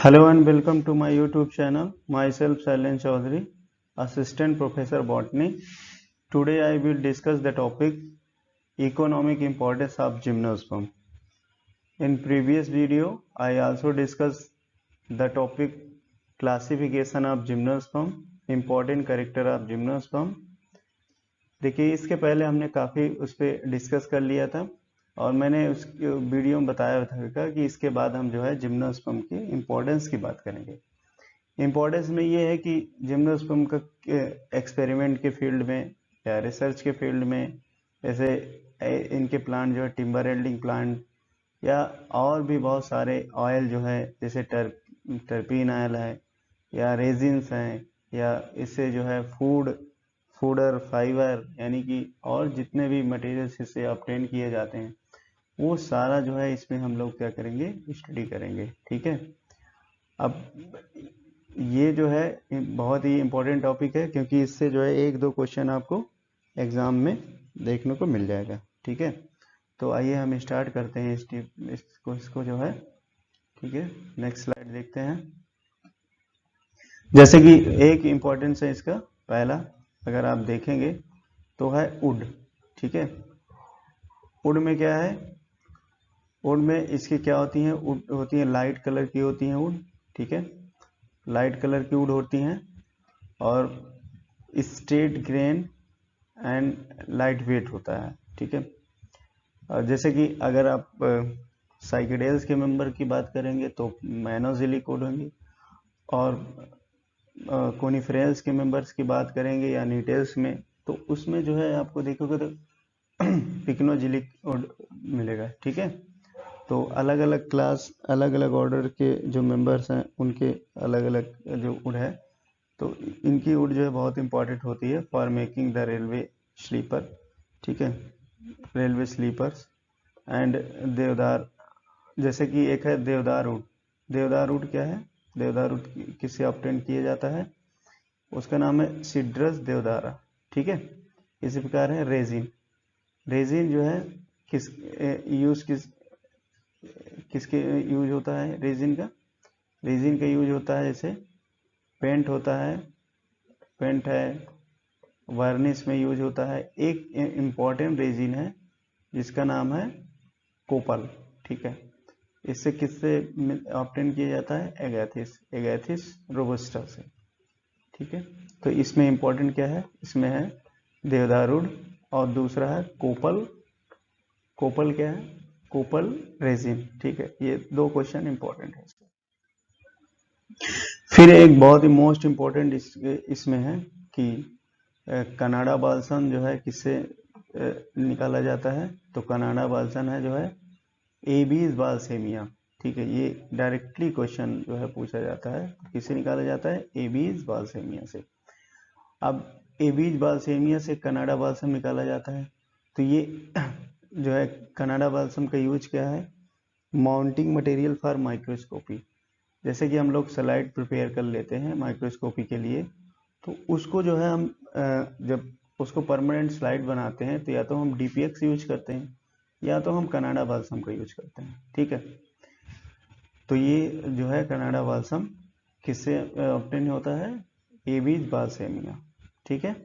Hello and welcome to my YouTube channel. Myself Shailen Chaudhary, Assistant Professor Botany. Today I will discuss the topic Economic Importance of Gymnosperm. In previous video, I also discussed the topic Classification of Gymnosperm, Important Character of Gymnosperm. देखिए इसके पहले हमने काफ़ी उस पर discuss कर लिया था और मैंने उस वीडियो में बताया था कि इसके बाद हम जो है जिम्नोस्पर्म की इम्पोर्टेंस की बात करेंगे। इम्पोर्टेंस में ये है कि जिम्नोस्पर्म का एक्सपेरिमेंट के फील्ड में या रिसर्च के फील्ड में जैसे इनके प्लांट जो है टिम्बर एल्डिंग प्लांट या और भी बहुत सारे ऑयल जो है जैसे टर्पीन ऑयल है या रेजिन्स हैं या इससे जो है फूडर फाइबर यानी कि और जितने भी मटेरियल्स इससे ऑब्टेन किए जाते हैं वो सारा जो है इसमें हम लोग क्या करेंगे, स्टडी करेंगे। ठीक है, अब ये जो है बहुत ही इम्पोर्टेंट टॉपिक है क्योंकि इससे जो है एक दो क्वेश्चन आपको एग्जाम में देखने को मिल जाएगा। ठीक है, तो आइए हम स्टार्ट करते हैं इसको जो है। ठीक है, नेक्स्ट स्लाइड देखते हैं। जैसे कि एक इम्पोर्टेंस है इसका पहला, अगर आप देखेंगे तो है वुड। ठीक है, वुड में क्या है, वुड में इसकी क्या होती हैं, वुड होती है लाइट कलर की होती हैं वुड। ठीक है, लाइट कलर की वुड होती हैं और straight grain and light weight होता है। ठीक है, और जैसे कि अगर आप साइकेडेल्स के मेंबर की बात करेंगे तो मोनोज़िलिक वुड होंगी और कोनिफेरस के मेंबर्स की बात करेंगे या नीटेल्स में तो उसमें जो है आपको देखोगे तो पिक्नोजिलिक वुड मिलेगा। ठीक है, तो अलग अलग क्लास अलग अलग ऑर्डर के जो मेंबर्स हैं उनके अलग अलग जो वुड है, तो इनकी वुड जो है बहुत इंपॉर्टेंट होती है for making the railway sleeper. ठीक है, रेलवे स्लीपर्स एंड देवदार। जैसे कि एक है देवदार वुड। देवदार वुड क्या है, देवदार वुड किससे ऑब्टेन किया जाता है, उसका नाम है सिड्रस देवदारा। ठीक है, इसी प्रकार है रेजिन। रेजिन जो है किसके यूज होता है, रेजिन का यूज होता है जैसे पेंट होता है, पेंट है, वार्निश में यूज होता है। एक इम्पॉर्टेंट रेजिन है जिसका नाम है कोपल। ठीक है, इससे किससे ऑब्टेन किया जाता है, एगैथिस रोबस्टा से। ठीक है, तो इसमें इम्पोर्टेंट क्या है, इसमें है देवदार वुड और दूसरा है कोपल। कोपल क्या है, कोपल रेजिन। ठीक है, ये दो क्वेश्चन इंपॉर्टेंट है। फिर एक बहुत ही मोस्ट इम्पोर्टेंट इसमें है कि कनाडा बाल्सम जो है किससे निकाला जाता है, तो कनाडा बाल्सम है जो है एबीज बाल्सेमिया। ठीक है, ये डायरेक्टली क्वेश्चन जो है पूछा जाता है, किससे निकाला जाता है, एबीज बाल्सेमिया से। अब एबीज बाल्सेमिया से कनाडा बाल्सम निकाला जाता है, तो ये जो है कनाडा बाल्सम का यूज क्या है, माउंटिंग मटेरियल फॉर माइक्रोस्कोपी। जैसे कि हम लोग स्लाइड प्रिपेयर कर लेते हैं माइक्रोस्कोपी के लिए, तो उसको जो है हम जब उसको परमानेंट स्लाइड बनाते हैं तो या तो हम डीपीएक्स यूज करते हैं या तो हम कनाडा बाल्सम का यूज करते हैं। ठीक है, तो ये जो है कनाडा बाल्सम किससे ऑब्टेन होता है, एबीज बाल्सेमिया। ठीक है,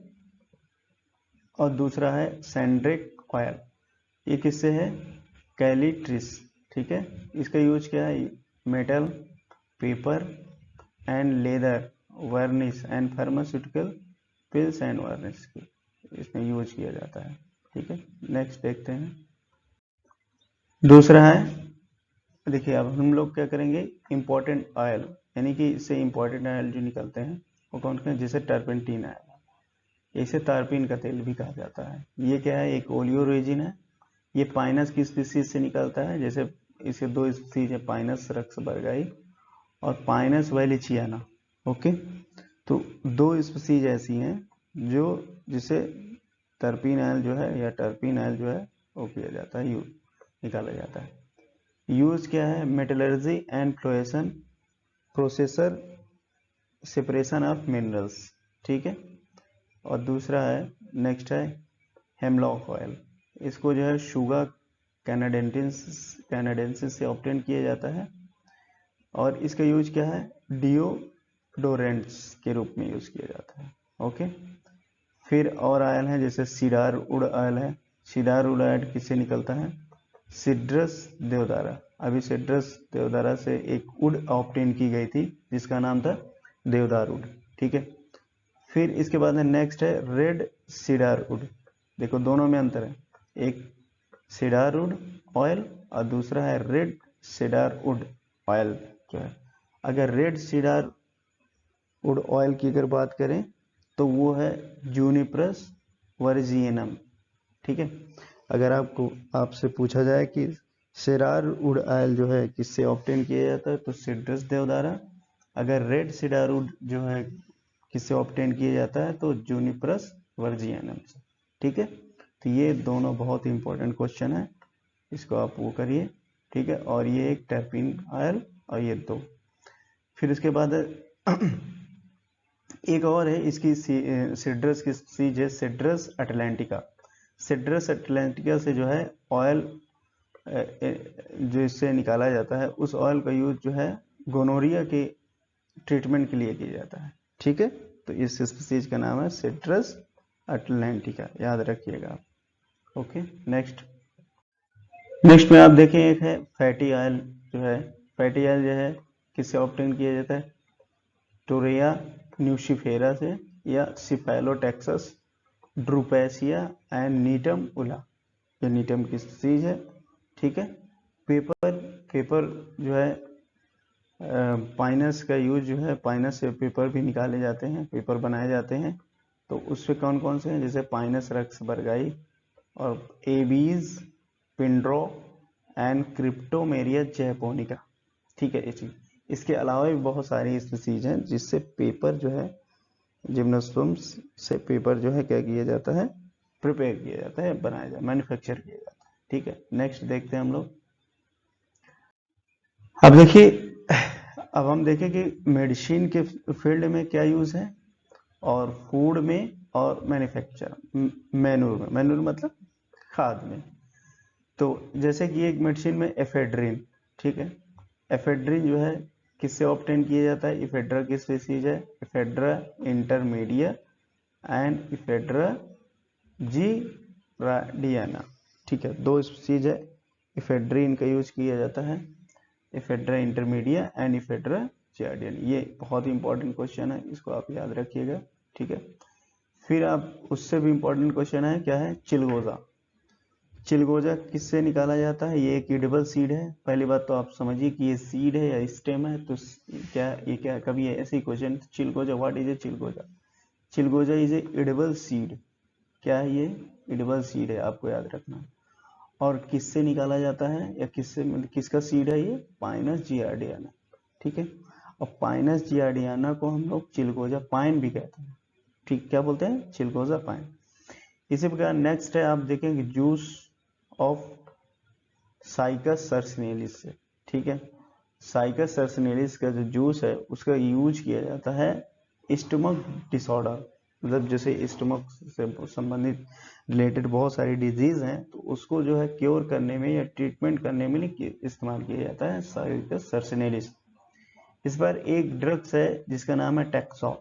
और दूसरा है सैंड्रिक ऑयल, ये किससे है, कैलीट्रिस। ठीक है, इसका यूज क्या है, metal, paper and leather, वर्निश and pharmaceutical pills and वर्निश की इसमें यूज किया जाता है। ठीक है, नेक्स्ट देखते हैं। दूसरा है, देखिए अब हम लोग क्या करेंगे, इंपॉर्टेंट ऑयल यानी कि इससे इंपॉर्टेंट ऑयल जो निकलते हैं वो कौन कौन, जैसे टर्पेंटीन ऑयल, इसे तारपीन का तेल भी कहा जाता है। ये क्या है, एक ओलियो रेजिन है। ये पाइनस की स्पीसीज से निकलता है, जैसे इसे दो स्पीसीज है, पाइनस रक्सबर्गाई और पाइनस वैलिचियाना। ओके, तो दो स्पीसीज ऐसी हैं जो जिसे टर्पीन ऑयल जो है या टर्पीन ऑयल जो है वो किया जाता है, यूज निकाला जाता है। यूज क्या है, metallurgy and flotation processor separation of minerals. ठीक है, और दूसरा है, नेक्स्ट है हेमलॉक ऑयल। इसको जो है शुगर कैनाडेंसिस से ऑब्टेन किया जाता है और इसका यूज क्या है, डिओडोरेंट्स के रूप में यूज किया जाता है। ओके, फिर और ऑयल है जैसे सीडार वुड ऑयल है। सीडार वुड ऑयल किससे निकलता है, सिड्रस देवदारा। अभी सिड्रस देवदारा से एक वुड ऑब्टेन की गई थी जिसका नाम था देवदार वुड। ठीक है, फिर इसके बाद है नेक्स्ट है रेड सीडार वुड। देखो दोनों में अंतर है, एक सीडार वुड ऑयल और दूसरा है रेड सीडार वुड ऑयल जो है। अगर रेड सीडार वुड ऑयल की अगर बात करें तो वो है जूनिपरस वर्जियनम। ठीक है, अगर आपसे पूछा जाए कि सीडार वुड ऑयल जो है किससे ऑब्टेन किया जाता है तो सिट्रस देवदारा। अगर रेड सीडार वुड जो है किससे ऑब्टेन किया जाता है तो जूनिपरस वर्जियनम से। ठीक है, तो ये दोनों बहुत इंपॉर्टेंट क्वेश्चन है, इसको आप वो करिए। ठीक है, और ये एक टर्पीन ऑयल और ये दो। फिर उसके बाद एक और है इसकी सिड्रस की सीज है सिड्रस अटलांटिका। सिड्रस अटलांटिका से जो है ऑयल जो इससे निकाला जाता है उस ऑयल का यूज जो है गोनोरिया के ट्रीटमेंट के लिए किया जाता है। ठीक है, तो इस स्पीसीज का नाम है सिट्रस अटलांटिका, याद रखिएगा आप। ओके, नेक्स्ट में आप देखें एक है फैटी ऑयल जो है। फैटी ऑयल जो है किससे ऑब्टेन किया जाता है, टोरेया न्यूशिफेरा से या सिफेलोटेक्सस ड्रूपेसिया एंड नीटम उला। ये नीटम की चीज है। ठीक है, पेपर जो है पाइनस का यूज जो है, पाइनस से पेपर भी निकाले जाते हैं, पेपर बनाए जाते हैं। तो उससे कौन कौन से हैं, जैसे पाइनस रक्स बर्गाई और Abies pindrow and cryptomeria japonica. ठीक है, इसके अलावा भी बहुत सारी स्पीसीज हैं जिससे पेपर जो है जिम्नोस्पर्म्स से पेपर जो है क्या किया जाता है, प्रिपेयर किया जाता है, बनाया जाता है, मैन्युफैक्चर किया जाता है। ठीक है, नेक्स्ट देखते हैं हम लोग। अब देखिए, अब हम देखें कि मेडिसिन के फील्ड में क्या यूज है और फूड में और मैन्युफैक्चर मैनूर मतलब खाद में। तो जैसे कि एक मेडिसिन में एफेड्रिन। ठीक है, एफेड्रिन जो है किससे ऑब्टेन किया जाता है, इफेड्रा की स्पीसीज है, इफेड्रा इंटरमीडिया एंड इफेड्रा जीराडियाना। ठीक है, दो स्पीसीज है, इफेड्रिन का यूज किया जाता है, इफेड्रा इंटरमीडिया एंड इफेड्रा जीराडियाना। ये बहुत ही इंपॉर्टेंट क्वेश्चन है, इसको आप याद रखिएगा। ठीक है, फिर आप उससे भी इंपॉर्टेंट क्वेश्चन है, क्या है चिलगोजा। चिलगोजा किससे निकाला जाता है, ये एक एडिबल सीड है। पहली बात तो आप समझिए कि ये सीड है या स्टेम है, तो क्या कभी ऐसे ही क्वेश्चन, चिलगोजा व्हाट इज ए चिलगोजा। चिलगोजा इज ए एडिबल सीड। क्या है ये, एडिबल सीड है, आपको याद रखना। और किससे निकाला जाता है या किसका सीड है ये, पाइनस जियार्डियाना। ठीक है, और पाइनस जियार्डियाना को हम लोग चिलगोजा पाइन भी कहते हैं। ठीक, क्या बोलते हैं, चिलगोजा पाइन। इसी प्रकार नेक्स्ट है, आप देखेंगे जूस ऑफ साइकस सर्सिनेलिस से। ठीक है, साइकस सर्सिनेलिस का जो जूस है उसका यूज किया जाता है स्टमक डिसऑर्डर, मतलब जैसे स्टमक से संबंधित रिलेटेड बहुत सारी डिजीज हैं तो उसको जो है क्योर करने में या ट्रीटमेंट करने में इस्तेमाल किया जाता है साइकस सर्सिनेलिस। इस पर एक ड्रग्स है जिसका नाम है टेक्सॉल।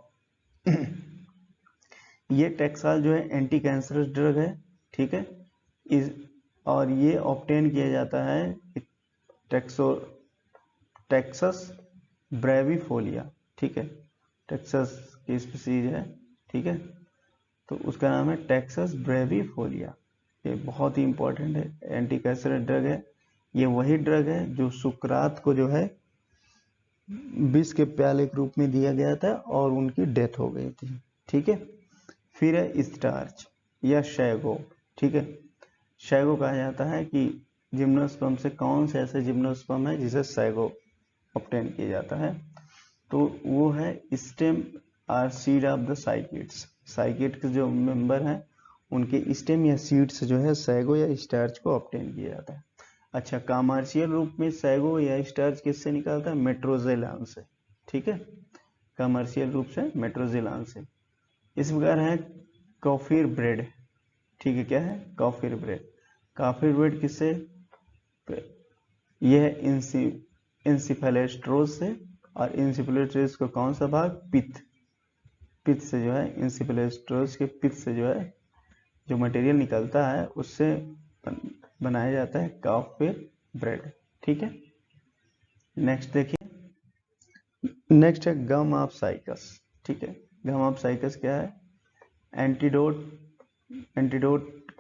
ये टेक्सॉल जो है एंटी कैंसरस ड्रग है। ठीक है, इस और ये ऑब्टेन किया जाता है टेक्सस ब्रेविफोलिया। ठीक है, टेक्सस की स्पीसीज है। ठीक है, तो उसका नाम है टेक्सस ब्रेविफोलिया। ये बहुत ही इंपॉर्टेंट है, एंटी कैंसरस ड्रग है। ये वही ड्रग है जो सुकरात को जो है विष के प्याले के रूप में दिया गया था और उनकी डेथ हो गई थी। ठीक है, फिर है स्टार्च या शैगो। ठीक है, शैगो कहा जाता है कि जिम्नोस्पर्म से कौन से ऐसे जिम्नोस्पर्म है जिसे शैगो ऑब्टेन किया जाता है, तो वो है stem or seed of the cycads. Cycad के जो मेंबर हैं उनके स्टेम या सीड से जो है शैगो या स्टार्च को ऑब्टेन किया जाता है। अच्छा, कमर्शियल रूप में शैगो या स्टार्च किससे निकालता है, मेट्रोजेलान से। ठीक है, कमर्शियल रूप से मेट्रोजेलान से। इस प्रकार है कॉफिर ब्रेड। ठीक है, क्या है, कॉफिर ब्रेड। कॉफिर ब्रेड किससे, यह इंसिफेलेस्ट्रोज से, और इंसिफेलेस्ट्रोज का कौन सा भाग, पित्त से जो है, इंसिफेलेस्ट्रोज के पित्त से जो है जो मटेरियल निकलता है उससे बनाया जाता है काफ पे ब्रेड। ठीक है, नेक्स्ट देखिए, नेक्स्ट है गम ऑफ साइकस। ठीक है, गम ऑफ साइकस क्या है, एंटीडोट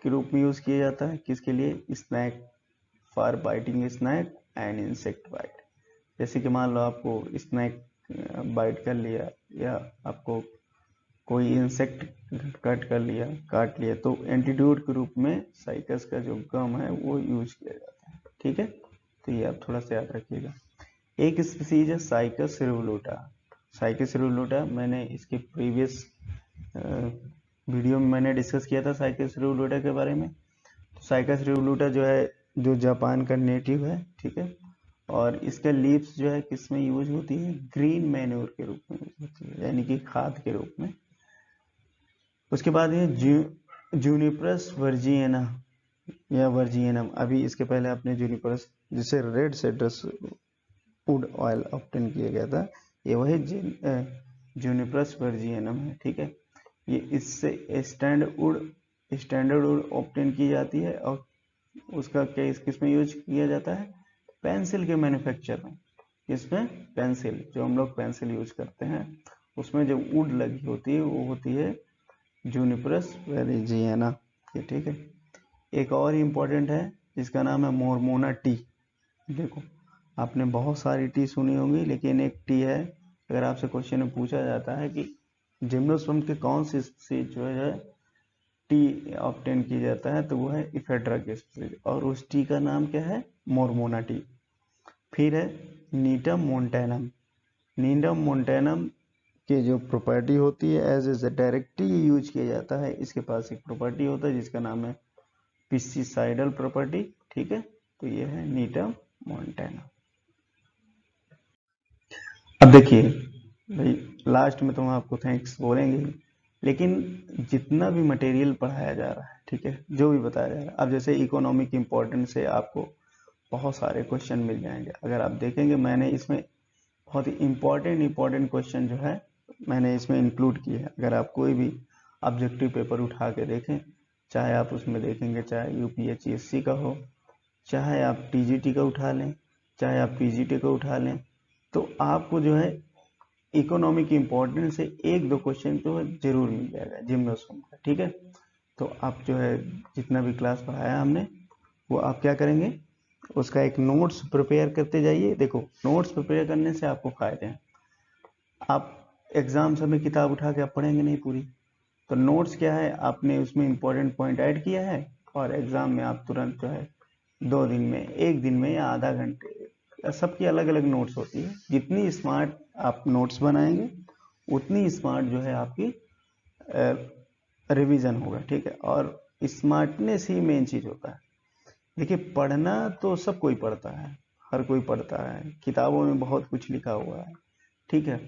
के रूप में यूज किया जाता है, किसके लिए, snake, for biting snake and insect bite. जैसे कि मान लो आपको स्नैक बाइट कर लिया, या आपको कोई इंसेक्ट काट लिया, तो एंटीडोट के रूप में साइकस का जो गम है वो यूज किया जाता है। ठीक है, तो ये आप थोड़ा सा याद रखिएगा। एक स्पीसीज है साइकस रिवोल्यूटा। साइकस रिवोल्यूटा मैंने इसके प्रीवियस वीडियो में मैंने डिस्कस किया था साइकस रिवोल्यूटा के बारे में। तो साइकस रिवोल्यूटा जो है जो जापान का नेटिव है, ठीक है, और इसका लीव्स जो है किस में यूज होती है, ग्रीन मैन्योर के रूप में यूज होती है, यानी कि खाद के रूप में। उसके बाद ये जूनिपरस वर्जियाना या वर्जियनम, अभी इसके पहले आपने जूनिपरस जिसे red citrus would oil obtain किया गया था, ये वही जूनिपरस वर्जियनम है। ठीक है, ये इससे स्टैंडर्ड वुड ऑब्टेन की जाती है, और उसका किस में यूज किया जाता है, पेंसिल के मैन्युफैक्चर में। इसमें पेंसिल, जो हम लोग पेंसिल यूज करते हैं, उसमें जो वुड लगी होती है वो होती है जूनिपरस वर्जियाना। ठीक है, एक और इम्पोर्टेंट है जिसका नाम है मोरमोना टी। देखो, आपने बहुत सारी टी सुनी होंगी, लेकिन एक टी है, अगर आपसे क्वेश्चन में पूछा जाता है कि जिम्नोस्पर्म के कौन से जो है टी ऑब्टेन किया जाता है, तो वो है इफेड्रा की स्पीसीज, और उस टी का नाम क्या है, मोरमोना टी। फिर है नीटम मोन्टेनम। नीटम मोन्टेनम की जो प्रॉपर्टी होती है, एज ए डायरेक्टली यूज किया जाता है, इसके पास एक प्रॉपर्टी होता है जिसका नाम है पिस्टिसाइडल प्रॉपर्टी। ठीक है, तो ये है नीटम मोन्टेनम। अब देखिए भाई, लास्ट में तो हम आपको थैंक्स बोलेंगे, लेकिन जितना भी मटेरियल पढ़ाया जा रहा है, ठीक है, जो भी बताया जा रहा है, अब जैसे इकोनॉमिक इम्पोर्टेंस से आपको बहुत सारे क्वेश्चन मिल जाएंगे। अगर आप देखेंगे, मैंने इसमें बहुत ही इम्पोर्टेंट क्वेश्चन जो है मैंने इसमें इंक्लूड किए हैं। अगर आप कोई भी ऑब्जेक्टिव पेपर उठा के देखें, चाहे आप उसमें देखेंगे, चाहे यूपीएचसीएससी का हो, चाहे आप टीजीटी का उठा लें, चाहे आप पीजीटी का उठा लें, तो आपको जो है इकोनॉमिक इम्पोर्टेंस से एक दो क्वेश्चन तो जरूर मिल जाएगा जिम्नोस्पर्म का। ठीक है, तो आप जो है जितना भी क्लास पढ़ाया हमने, वो आप क्या करेंगे, उसका एक नोट्स प्रिपेयर करते जाइए। देखो, नोट्स प्रिपेयर करने से आपको फायदे हैं। आप एग्जाम समय किताब उठा के आप पढ़ेंगे नहीं पूरी, तो नोट्स क्या है, आपने उसमें इंपॉर्टेंट पॉइंट ऐड किया है, और एग्जाम में आप तुरंत जो है 2 दिन में, 1 दिन में, या आधा घंटे, सबकी अलग अलग नोट्स होती है। जितनी स्मार्ट आप नोट्स बनाएंगे, उतनी स्मार्ट जो है आपकी रिवीजन होगा। ठीक है, और स्मार्टनेस ही मेन चीज होता है। देखिए, पढ़ना तो सब कोई पढ़ता है, हर कोई पढ़ता है, किताबों में बहुत कुछ लिखा हुआ है, ठीक है,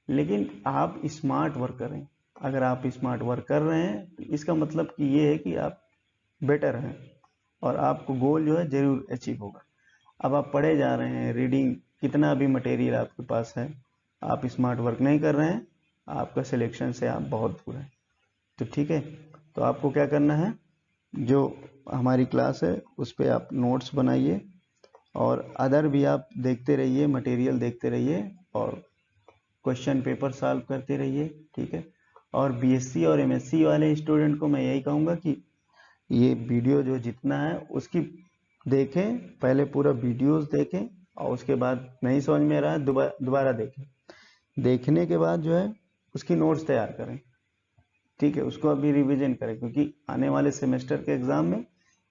लेकिन आप स्मार्ट वर्क करें। अगर आप स्मार्ट वर्क कर रहे हैं, तो इसका मतलब कि ये है कि आप बेटर हैं, और आपको गोल जो है जरूर अचीव होगा। अब आप पढ़े जा रहे हैं, रीडिंग, कितना भी मटेरियल आपके पास है, आप स्मार्ट वर्क नहीं कर रहे हैं, आपका सिलेक्शन से आप बहुत दूर हैं। तो ठीक है, तो आपको क्या करना है, जो हमारी क्लास है उस पर आप नोट्स बनाइए, और अदर भी आप देखते रहिए, मटेरियल देखते रहिए, और क्वेश्चन पेपर सॉल्व करते रहिए। ठीक है, और बीएससी और एमएससी वाले स्टूडेंट को मैं यही कहूँगा कि ये वीडियो जो जितना है उसकी देखें, पहले पूरा वीडियोस देखें, और उसके बाद नहीं समझ में आ रहा है दोबारा देखें, देखने के बाद जो है उसकी नोट्स तैयार करें। ठीक है, उसको अभी रिवीजन करें, क्योंकि आने वाले सेमेस्टर के एग्जाम में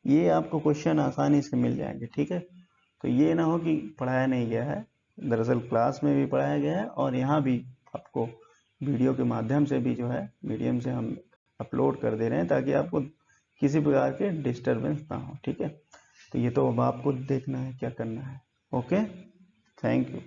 ये आपको क्वेश्चन आसानी से मिल जाएंगे। ठीक है, तो ये ना हो कि पढ़ाया नहीं गया है, दरअसल क्लास में भी पढ़ाया गया है, और यहाँ भी आपको वीडियो के माध्यम से भी जो है मीडियम से हम अपलोड कर दे रहे हैं, ताकि आपको किसी प्रकार के डिस्टर्बेंस ना हो। ठीक है, तो ये तो अब आपको देखना है क्या करना है। Okay, thank you.